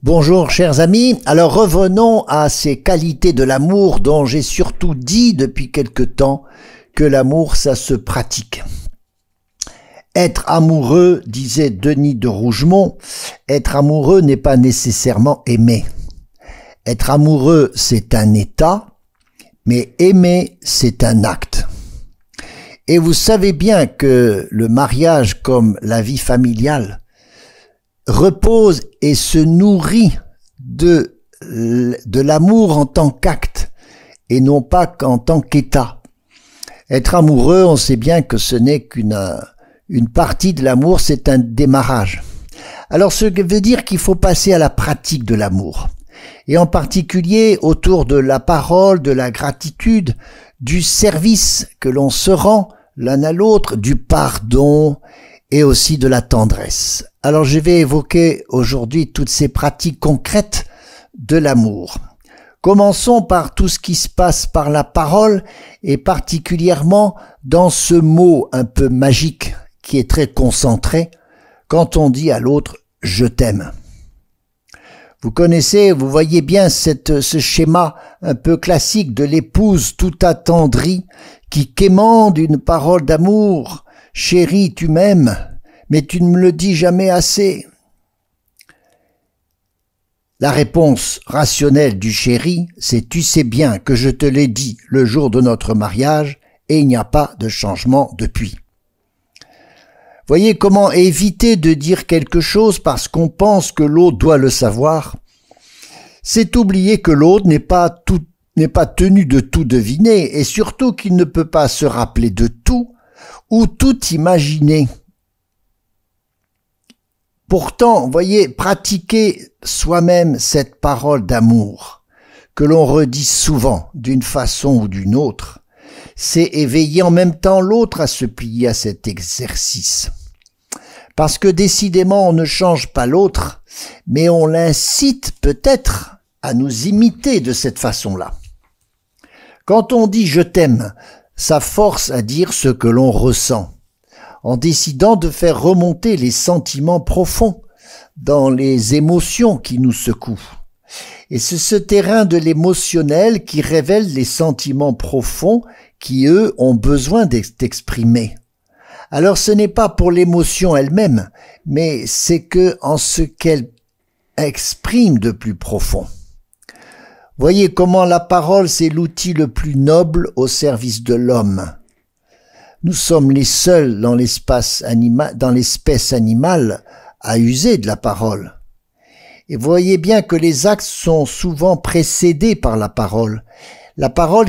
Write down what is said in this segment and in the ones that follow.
Bonjour chers amis, alors revenons à ces qualités de l'amour dont j'ai surtout dit depuis quelque temps que l'amour ça se pratique. Être amoureux, disait Denis de Rougemont, être amoureux n'est pas nécessairement aimer. Être amoureux c'est un état, mais aimer c'est un acte. Et vous savez bien que le mariage comme la vie familiale repose et se nourrit de l'amour en tant qu'acte et non pas qu'en tant qu'état. Être amoureux, on sait bien que ce n'est qu'une partie de l'amour, c'est un démarrage. Alors ce qui veut dire qu'il faut passer à la pratique de l'amour, et en particulier autour de la parole, de la gratitude, du service que l'on se rend l'un à l'autre, du pardon et aussi de la tendresse. Alors je vais évoquer aujourd'hui toutes ces pratiques concrètes de l'amour. Commençons par tout ce qui se passe par la parole et particulièrement dans ce mot un peu magique qui est très concentré quand on dit à l'autre « je t'aime ». Vous connaissez, vous voyez bien ce schéma un peu classique de l'épouse tout attendrie qui quémande une parole d'amour. « Chérie, tu m'aimes, mais tu ne me le dis jamais assez. » La réponse rationnelle du chéri, c'est « tu sais bien que je te l'ai dit le jour de notre mariage et il n'y a pas de changement depuis. » Voyez comment éviter de dire quelque chose parce qu'on pense que l'autre doit le savoir. C'est oublier que l'autre n'est pas tenu de tout deviner et surtout qu'il ne peut pas se rappeler de tout ou tout imaginer. Pourtant, voyez, pratiquer soi-même cette parole d'amour, que l'on redit souvent d'une façon ou d'une autre, c'est éveiller en même temps l'autre à se plier à cet exercice. Parce que décidément, on ne change pas l'autre, mais on l'incite peut-être à nous imiter de cette façon-là. Quand on dit « je t'aime », ça force à dire ce que l'on ressent, en décidant de faire remonter les sentiments profonds dans les émotions qui nous secouent. Et c'est ce terrain de l'émotionnel qui révèle les sentiments profonds qui, eux, ont besoin d'être exprimés. Alors ce n'est pas pour l'émotion elle-même, mais c'est que en ce qu'elle exprime de plus profond. Voyez comment la parole, c'est l'outil le plus noble au service de l'homme. Nous sommes les seuls dans l'espèce animale à user de la parole. Et voyez bien que les actes sont souvent précédés par la parole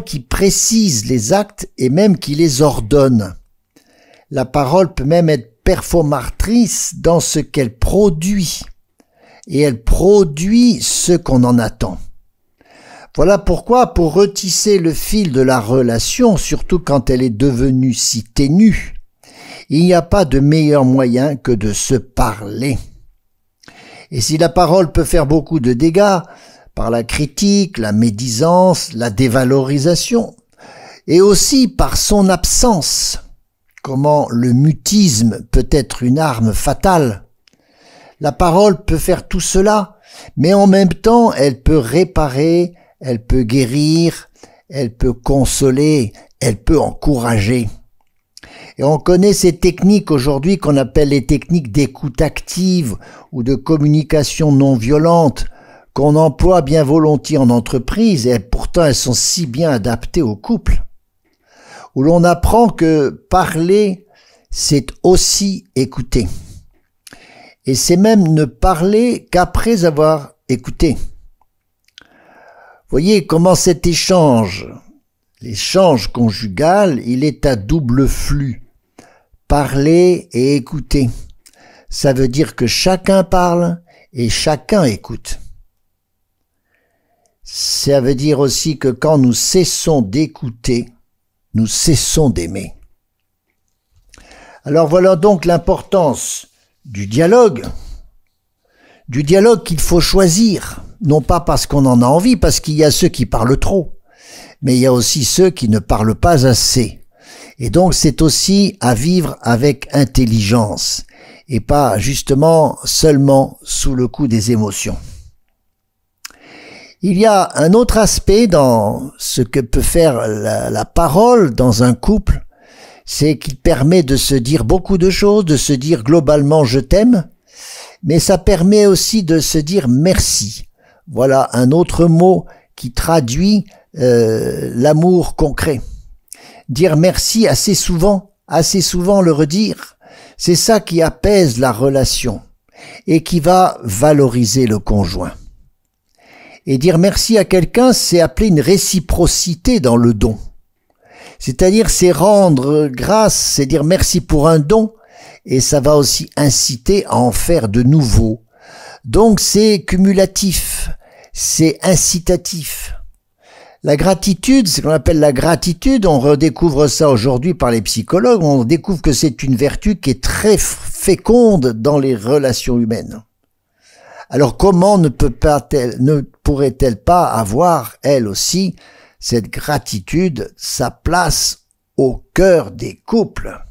qui précise les actes et même qui les ordonne. La parole peut même être performatrice dans ce qu'elle produit, et elle produit ce qu'on en attend. Voilà pourquoi, pour retisser le fil de la relation, surtout quand elle est devenue si ténue, il n'y a pas de meilleur moyen que de se parler. Et si la parole peut faire beaucoup de dégâts, par la critique, la médisance, la dévalorisation, et aussi par son absence, comment le mutisme peut être une arme fatale. La parole peut faire tout cela, mais en même temps, elle peut réparer, elle peut guérir, elle peut consoler, elle peut encourager. Et on connaît ces techniques aujourd'hui qu'on appelle les techniques d'écoute active ou de communication non violente, qu'on emploie bien volontiers en entreprise et pourtant elles sont si bien adaptées au couple, où l'on apprend que parler, c'est aussi écouter. Et c'est même ne parler qu'après avoir écouté. Voyez comment cet échange, l'échange conjugal, il est à double flux. Parler et écouter. Ça veut dire que chacun parle et chacun écoute. Ça veut dire aussi que quand nous cessons d'écouter, nous cessons d'aimer. Alors voilà donc l'importance du dialogue qu'il faut choisir, non pas parce qu'on en a envie, parce qu'il y a ceux qui parlent trop, mais il y a aussi ceux qui ne parlent pas assez. Et donc c'est aussi à vivre avec intelligence, et pas justement seulement sous le coup des émotions. Il y a un autre aspect dans ce que peut faire la parole dans un couple, c'est qu'il permet de se dire beaucoup de choses, de se dire globalement je t'aime, mais ça permet aussi de se dire merci. Voilà un autre mot qui traduit l'amour concret. Dire merci assez souvent le redire, c'est ça qui apaise la relation et qui va valoriser le conjoint. Et dire merci à quelqu'un, c'est appeler une réciprocité dans le don. C'est-à-dire, c'est rendre grâce, c'est dire merci pour un don, et ça va aussi inciter à en faire de nouveau. Donc c'est cumulatif, c'est incitatif. La gratitude, c'est ce qu'on appelle la gratitude, on redécouvre ça aujourd'hui par les psychologues, on découvre que c'est une vertu qui est très féconde dans les relations humaines. Alors comment ne pourrait-elle pas avoir, elle aussi, cette gratitude, sa place au cœur des couples?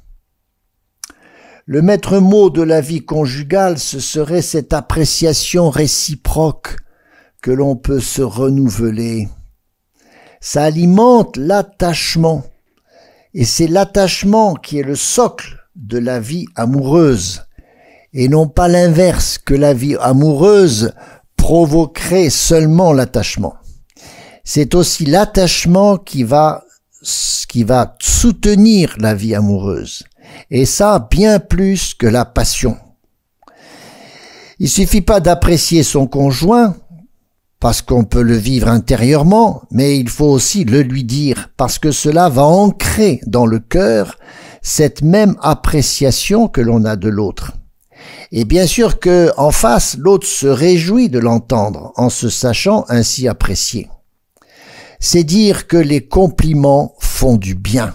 Le maître mot de la vie conjugale, ce serait cette appréciation réciproque que l'on peut se renouveler. Ça alimente l'attachement. Et c'est l'attachement qui est le socle de la vie amoureuse. Et non pas l'inverse, que la vie amoureuse provoquerait seulement l'attachement. C'est aussi l'attachement qui va soutenir la vie amoureuse. Et ça, bien plus que la passion. Il suffit pas d'apprécier son conjoint, parce qu'on peut le vivre intérieurement, mais il faut aussi le lui dire, parce que cela va ancrer dans le cœur cette même appréciation que l'on a de l'autre. Et bien sûr que en face, l'autre se réjouit de l'entendre en se sachant ainsi apprécié. C'est dire que les compliments font du bien.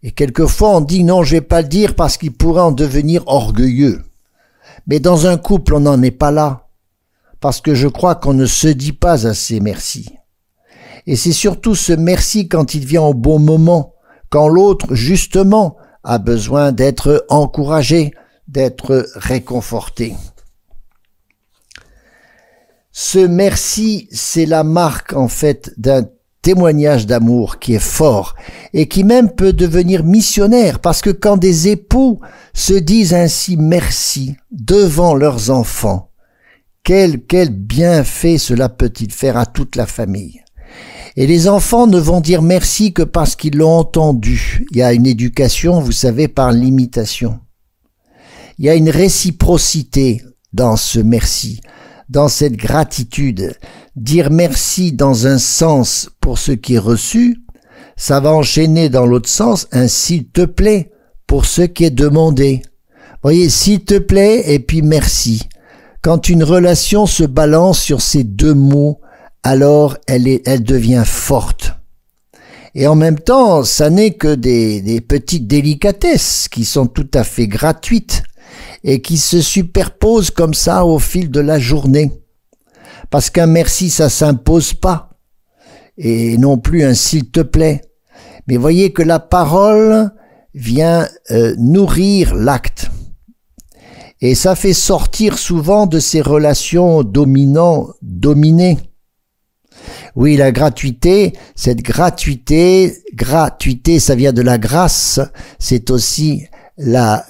Et quelquefois on dit non, je vais pas le dire parce qu'il pourrait en devenir orgueilleux. Mais dans un couple, on n'en est pas là. Parce que je crois qu'on ne se dit pas assez merci. Et c'est surtout ce merci quand il vient au bon moment, quand l'autre, justement, a besoin d'être encouragé, d'être réconforté. Ce merci, c'est la marque, en fait, d'un témoignage d'amour qui est fort et qui même peut devenir missionnaire, parce que quand des époux se disent ainsi merci devant leurs enfants, quel bienfait cela peut-il faire à toute la famille. Et les enfants ne vont dire merci que parce qu'ils l'ont entendu. Il y a une éducation, vous savez, par l'imitation. Il y a une réciprocité dans ce merci, dans cette gratitude. Dire merci dans un sens pour ce qui est reçu, ça va enchaîner dans l'autre sens un s'il te plaît pour ce qui est demandé. Vous voyez, s'il te plaît et puis merci. Quand une relation se balance sur ces deux mots, alors elle devient forte. Et en même temps, ça n'est que des petites délicatesses qui sont tout à fait gratuites et qui se superposent comme ça au fil de la journée. Parce qu'un merci, ça s'impose pas. Et non plus un s'il te plaît. Mais voyez que la parole vient nourrir l'acte. Et ça fait sortir souvent de ces relations dominant-dominé. Oui, la gratuité, cette gratuité, ça vient de la grâce, c'est aussi la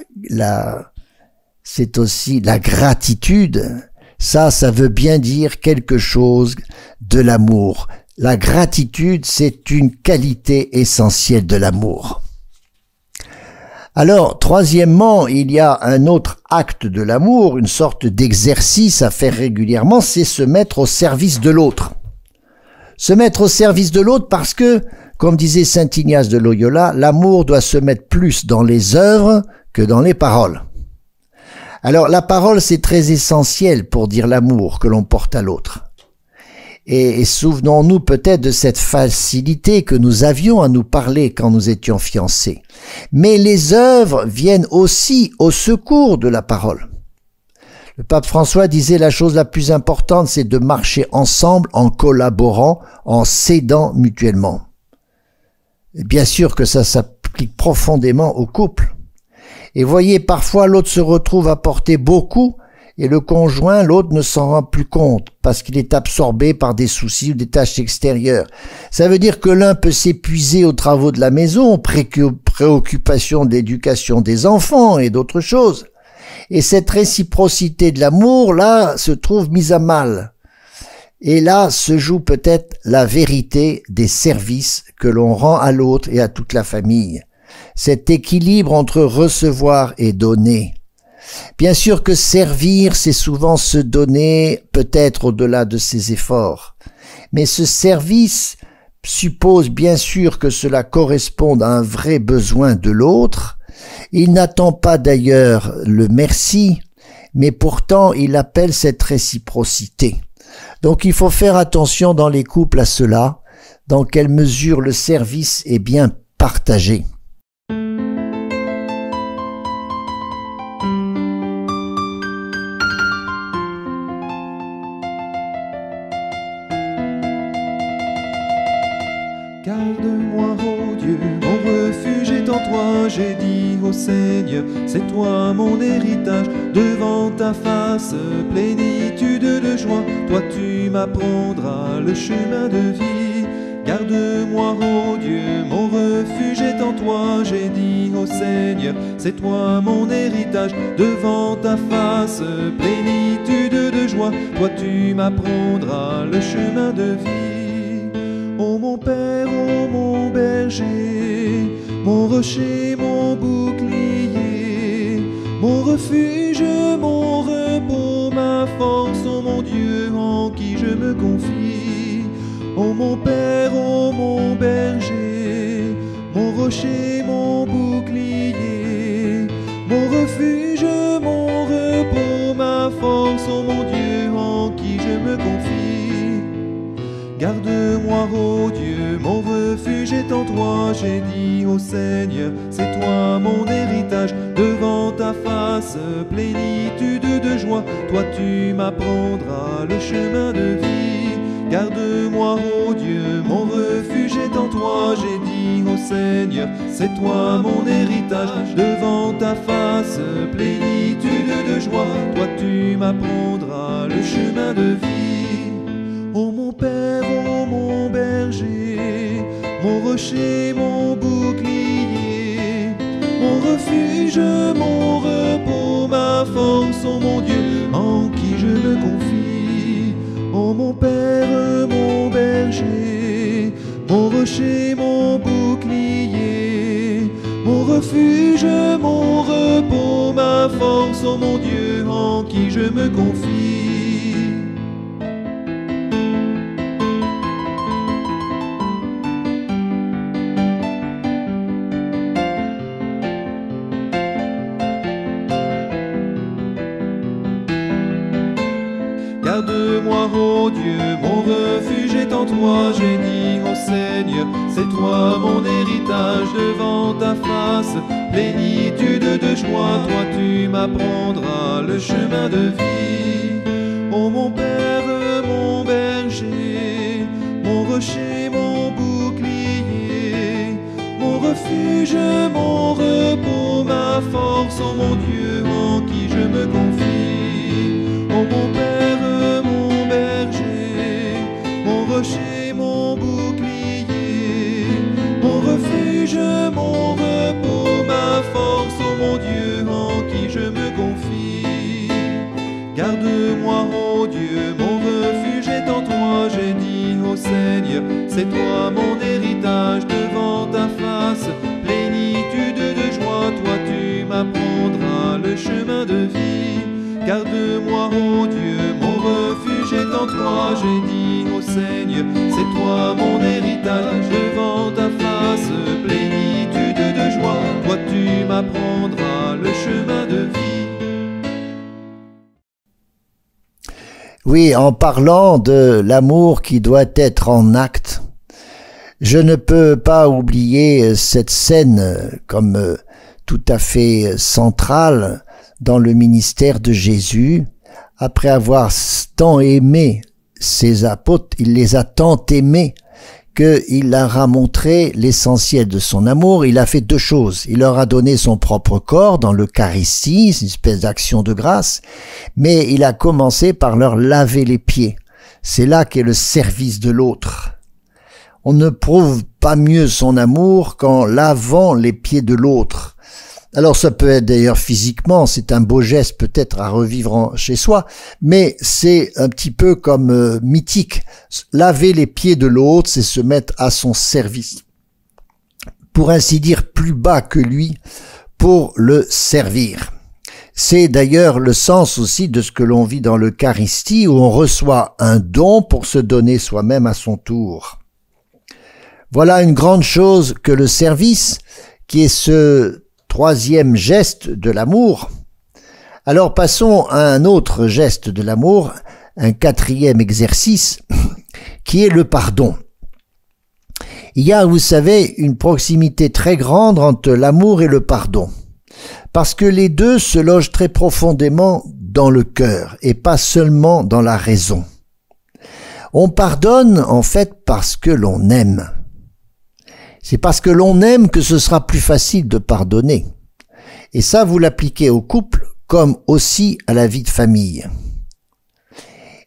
gratitude. Ça veut bien dire quelque chose de l'amour. La gratitude, c'est une qualité essentielle de l'amour. Alors, troisièmement, il y a un autre acte de l'amour, une sorte d'exercice à faire régulièrement, c'est se mettre au service de l'autre. Se mettre au service de l'autre parce que, comme disait saint Ignace de Loyola, l'amour doit se mettre plus dans les œuvres que dans les paroles. Alors, la parole, c'est très essentiel pour dire l'amour que l'on porte à l'autre. Et souvenons-nous peut-être de cette facilité que nous avions à nous parler quand nous étions fiancés. Mais les œuvres viennent aussi au secours de la parole. Le pape François disait la chose la plus importante, c'est de marcher ensemble en collaborant, en s'aidant mutuellement. Et bien sûr que ça s'applique profondément au couple. Et voyez, parfois l'autre se retrouve à porter beaucoup et le conjoint, l'autre, ne s'en rend plus compte parce qu'il est absorbé par des soucis ou des tâches extérieures. Ça veut dire que l'un peut s'épuiser aux travaux de la maison, préoccupations d'éducation des enfants et d'autres choses. Et cette réciprocité de l'amour, là, se trouve mise à mal. Et là se joue peut-être la vérité des services que l'on rend à l'autre et à toute la famille. Cet équilibre entre recevoir et donner. Bien sûr que servir, c'est souvent se donner, peut-être au-delà de ses efforts. Mais ce service suppose bien sûr que cela corresponde à un vrai besoin de l'autre. Il n'attend pas d'ailleurs le merci, mais pourtant il appelle cette réciprocité. Donc il faut faire attention dans les couples à cela, dans quelle mesure le service est bien partagé. Garde-moi, ô Dieu, mon refuge est en toi, j'ai dit au Seigneur, c'est toi mon héritage, devant ta face, plénitude de joie, toi tu m'apprendras le chemin de vie. Garde-moi, ô Dieu, mon refuge est en toi, j'ai dit au Seigneur, c'est toi mon héritage, devant ta face, plénitude de joie, toi tu m'apprendras le chemin de vie. Ô mon Père, ô mon berger, mon rocher, mon bouclier, mon refuge, mon repos, ma force, ô mon Dieu en qui je me confie. Ô mon Père, ô mon berger, mon rocher, mon bouclier, mon refuge, mon repos, ma force, ô mon Dieu en qui je me confie. Garde-moi, ô Dieu, mon refuge est en toi, j'ai dit au Seigneur, c'est toi mon héritage, devant ta face, plénitude de joie, toi tu m'apprendras le chemin de vie. Garde-moi, ô Dieu, mon refuge est en toi, j'ai dit au Seigneur, c'est toi mon héritage, devant ta face, plénitude de joie, toi tu m'apprendras le chemin de vie. Ô mon Père, ô mon berger, mon rocher, mon bouclier, mon refuge, mon repos, ma force, ô mon Dieu, en qui je me confie. Ô mon Père, mon berger, mon rocher, mon bouclier, mon refuge, mon repos, ma force, ô mon Dieu, en qui je me confie. Garde-moi, ô Dieu, mon refuge est en toi, j'ai dit au Seigneur, c'est toi mon héritage, devant ta face, plénitude de joie, toi tu m'apprendras le chemin de vie. Ô mon Père, mon berger, mon rocher, mon bouclier, mon refuge, mon repos, ma force, ô mon Dieu, en qui je me confie. Ô mon Père, mon berger, mon rocher, mon bouclier, mon refuge, mon repos, ma force, ô mon Dieu, en qui je me confie. Garde-moi, ô Dieu, mon refuge est en toi, j'ai dit au Seigneur, c'est toi mon héritage, devant ta face, plénitude de joie, toi tu m'apprendras le chemin de vie. Garde-moi, ô Dieu, mon refuge est en toi, j'ai dit au Seigneur, c'est toi mon héritage, devant ta face, plénitude de joie, toi tu m'apprendras le chemin de vie. Oui, en parlant de l'amour qui doit être en acte, je ne peux pas oublier cette scène comme tout à fait centrale dans le ministère de Jésus. Après avoir tant aimé ses apôtres, il les a tant aimés qu'il leur a montré l'essentiel de son amour. Il a fait deux choses. Il leur a donné son propre corps dans l'Eucharistie, c'est une espèce d'action de grâce, mais il a commencé par leur laver les pieds. C'est là qu'est le service de l'autre. On ne prouve pas mieux son amour qu'en lavant les pieds de l'autre. Alors ça peut être d'ailleurs physiquement, c'est un beau geste peut-être à revivre chez soi, mais c'est un petit peu comme mythique. Laver les pieds de l'autre, c'est se mettre à son service. Pour ainsi dire plus bas que lui, pour le servir. C'est d'ailleurs le sens aussi de ce que l'on vit dans l'Eucharistie, où on reçoit un don pour se donner soi-même à son tour. Voilà une grande chose que le service, qui est ce troisième geste de l'amour. Alors passons à un autre geste de l'amour, un quatrième exercice, qui est le pardon. Il y a, vous savez, une proximité très grande entre l'amour et le pardon, parce que les deux se logent très profondément dans le cœur et pas seulement dans la raison. On pardonne en fait parce que l'on aime. C'est parce que l'on aime que ce sera plus facile de pardonner. Et ça, vous l'appliquez au couple comme aussi à la vie de famille.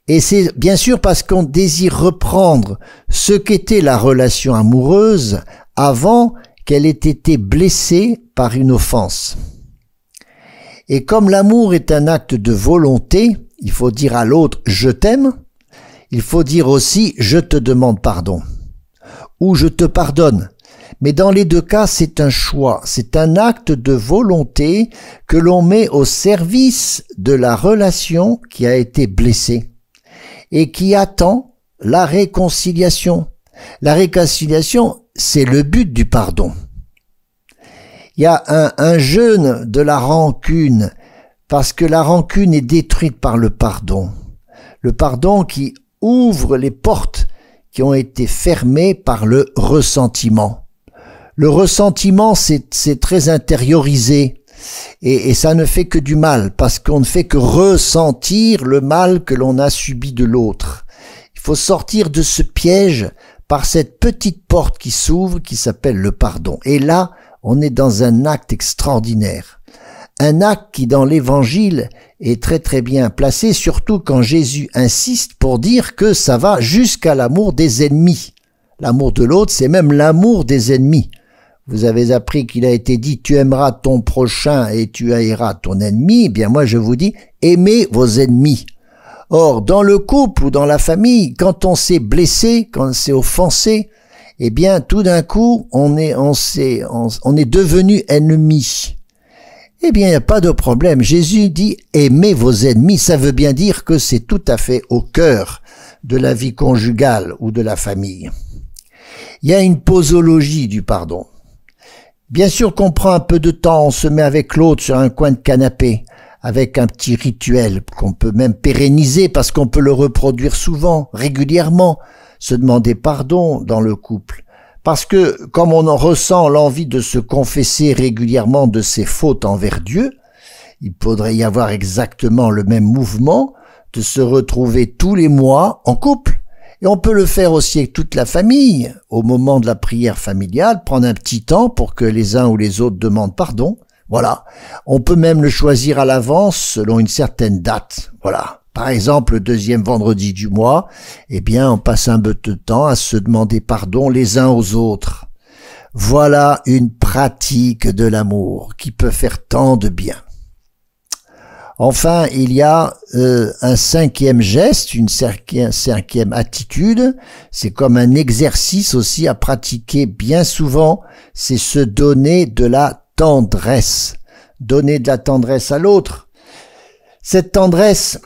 Et c'est bien sûr parce qu'on désire reprendre ce qu'était la relation amoureuse avant qu'elle ait été blessée par une offense. Et comme l'amour est un acte de volonté, il faut dire à l'autre « je t'aime », il faut dire aussi « je te demande pardon » ou « je te pardonne ». Mais dans les deux cas, c'est un choix, c'est un acte de volonté que l'on met au service de la relation qui a été blessée et qui attend la réconciliation. La réconciliation, c'est le but du pardon. Il y a un jeûne de la rancune, parce que la rancune est détruite par le pardon. Le pardon qui ouvre les portes qui ont été fermées par le ressentiment. Le ressentiment, c'est très intériorisé et ça ne fait que du mal parce qu'on ne fait que ressentir le mal que l'on a subi de l'autre. Il faut sortir de ce piège par cette petite porte qui s'ouvre qui s'appelle le pardon. Et là, on est dans un acte extraordinaire. Un acte qui dans l'Évangile est très très bien placé, surtout quand Jésus insiste pour dire que ça va jusqu'à l'amour des ennemis. L'amour de l'autre, c'est même l'amour des ennemis. Vous avez appris qu'il a été dit « tu aimeras ton prochain et tu haïras ton ennemi ». Eh bien moi je vous dis « aimez vos ennemis ». Or, dans le couple ou dans la famille, quand on s'est blessé, quand on s'est offensé, eh bien tout d'un coup on est devenu ennemi. Eh bien il n'y a pas de problème. Jésus dit « aimez vos ennemis ». Ça veut bien dire que c'est tout à fait au cœur de la vie conjugale ou de la famille. Il y a une posologie du pardon. Bien sûr qu'on prend un peu de temps, on se met avec l'autre sur un coin de canapé, avec un petit rituel qu'on peut même pérenniser parce qu'on peut le reproduire souvent, régulièrement, se demander pardon dans le couple. Parce que comme on en ressent l'envie de se confesser régulièrement de ses fautes envers Dieu, il faudrait y avoir exactement le même mouvement de se retrouver tous les mois en couple. Et on peut le faire aussi avec toute la famille, au moment de la prière familiale, prendre un petit temps pour que les uns ou les autres demandent pardon. Voilà. On peut même le choisir à l'avance selon une certaine date. Voilà. Par exemple, le deuxième vendredi du mois, eh bien, on passe un peu de temps à se demander pardon les uns aux autres. Voilà une pratique de l'amour qui peut faire tant de bien. Enfin, il y a un cinquième geste, une cinquième attitude. C'est comme un exercice aussi à pratiquer bien souvent. C'est se donner de la tendresse. Donner de la tendresse à l'autre. Cette tendresse,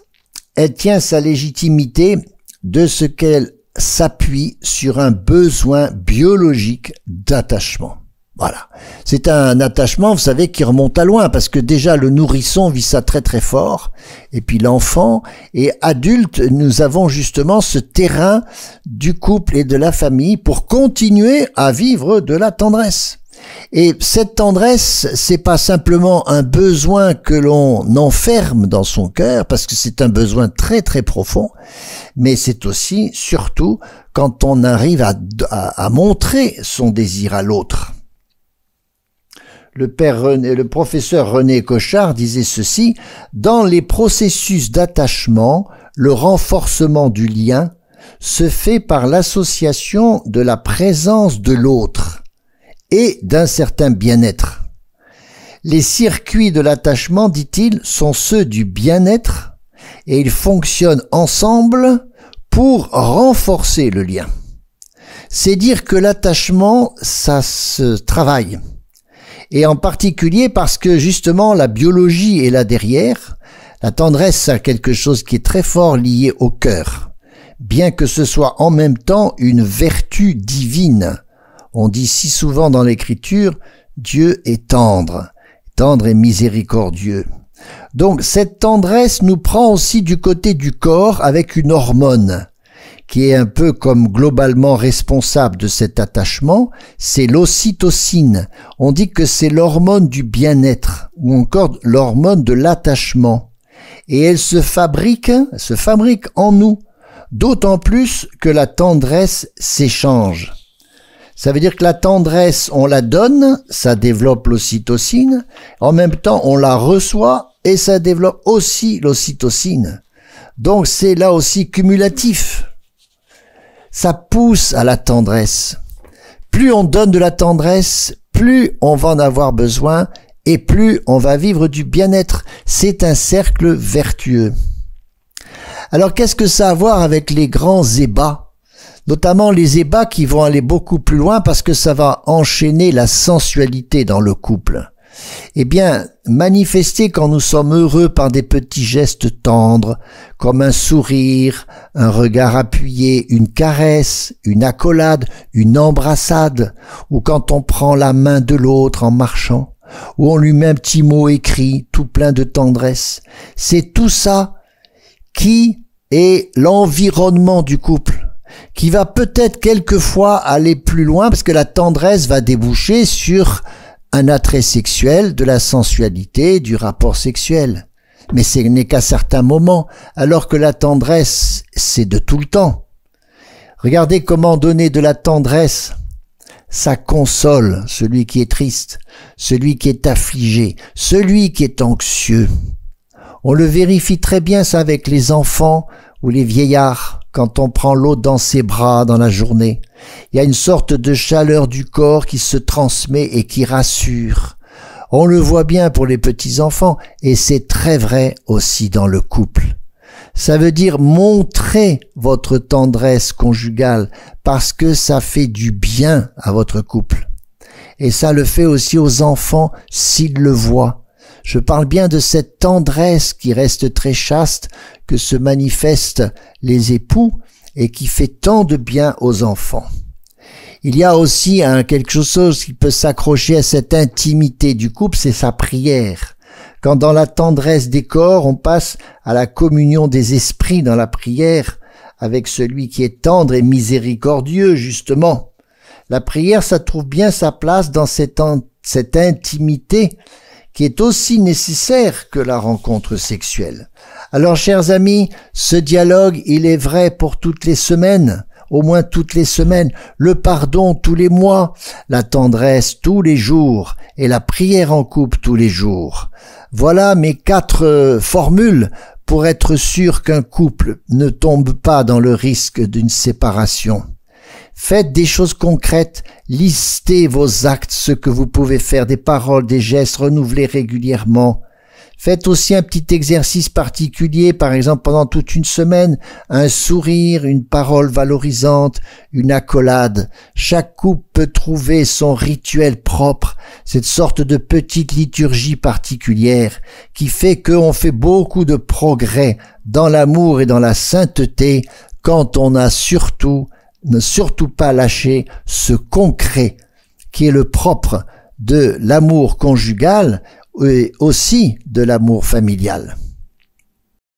elle tient sa légitimité de ce qu'elle s'appuie sur un besoin biologique d'attachement. Voilà. C'est un attachement, vous savez, qui remonte à loin, parce que déjà le nourrisson vit ça très très fort, et puis l'enfant, et adulte, nous avons justement ce terrain du couple et de la famille pour continuer à vivre de la tendresse. Et cette tendresse, c'est pas simplement un besoin que l'on enferme dans son cœur, parce que c'est un besoin très très profond, mais c'est aussi, surtout, quand on arrive à montrer son désir à l'autre. Le professeur René Cochard disait ceci: dans les processus d'attachement, le renforcement du lien se fait par l'association de la présence de l'autre et d'un certain bien-être. Les circuits de l'attachement, dit-il, sont ceux du bien-être et ils fonctionnent ensemble pour renforcer le lien. C'est dire que l'attachement, ça se travaille. Et en particulier parce que justement la biologie est là derrière. La tendresse, c'est quelque chose qui est très fort lié au cœur, bien que ce soit en même temps une vertu divine. On dit si souvent dans l'Écriture, Dieu est tendre et miséricordieux. Donc cette tendresse nous prend aussi du côté du corps avec une hormone qui est un peu comme globalement responsable de cet attachement, c'est l'ocytocine. On dit que c'est l'hormone du bien-être ou encore l'hormone de l'attachement. Et elle se fabrique en nous, d'autant plus que la tendresse s'échange. Ça veut dire que la tendresse, on la donne, ça développe l'ocytocine, en même temps on la reçoit et ça développe aussi l'ocytocine. Donc c'est là aussi cumulatif. Ça pousse à la tendresse. Plus on donne de la tendresse, plus on va en avoir besoin et plus on va vivre du bien-être. C'est un cercle vertueux. Alors qu'est-ce que ça a à voir avec les grands ébats? Notamment les ébats qui vont aller beaucoup plus loin parce que ça va enchaîner la sensualité dans le couple. Eh bien, manifester quand nous sommes heureux par des petits gestes tendres, comme un sourire, un regard appuyé, une caresse, une accolade, une embrassade, ou quand on prend la main de l'autre en marchant, ou on lui met un petit mot écrit, tout plein de tendresse. C'est tout ça qui est l'environnement du couple, qui va peut-être quelquefois aller plus loin, parce que la tendresse va déboucher sur un attrait sexuel, de la sensualité, du rapport sexuel. Mais ce n'est qu'à certains moments, alors que la tendresse, c'est de tout le temps. Regardez comment donner de la tendresse. Ça console celui qui est triste, celui qui est affligé, celui qui est anxieux. On le vérifie très bien ça avec les enfants ou les vieillards. Quand on prend l'autre dans ses bras dans la journée, il y a une sorte de chaleur du corps qui se transmet et qui rassure. On le voit bien pour les petits-enfants et c'est très vrai aussi dans le couple. Ça veut dire montrer votre tendresse conjugale parce que ça fait du bien à votre couple. Et ça le fait aussi aux enfants s'ils le voient. Je parle bien de cette tendresse qui reste très chaste, que se manifestent les époux et qui fait tant de bien aux enfants. Il y a aussi quelque chose qui peut s'accrocher à cette intimité du couple, c'est sa prière. Quand dans la tendresse des corps, on passe à la communion des esprits dans la prière avec celui qui est tendre et miséricordieux, justement. La prière, ça trouve bien sa place dans cette intimité qui est aussi nécessaire que la rencontre sexuelle. Alors, chers amis, ce dialogue, il est vrai pour toutes les semaines, au moins toutes les semaines, le pardon tous les mois, la tendresse tous les jours et la prière en couple tous les jours. Voilà mes 4 formules pour être sûr qu'un couple ne tombe pas dans le risque d'une séparation. Faites des choses concrètes, listez vos actes, ce que vous pouvez faire, des paroles, des gestes, renouvelés régulièrement. Faites aussi un petit exercice particulier, par exemple pendant toute une semaine, un sourire, une parole valorisante, une accolade. Chaque couple peut trouver son rituel propre, cette sorte de petite liturgie particulière qui fait qu'on fait beaucoup de progrès dans l'amour et dans la sainteté quand on a ne surtout pas lâcher ce concret qui est le propre de l'amour conjugal et aussi de l'amour familial.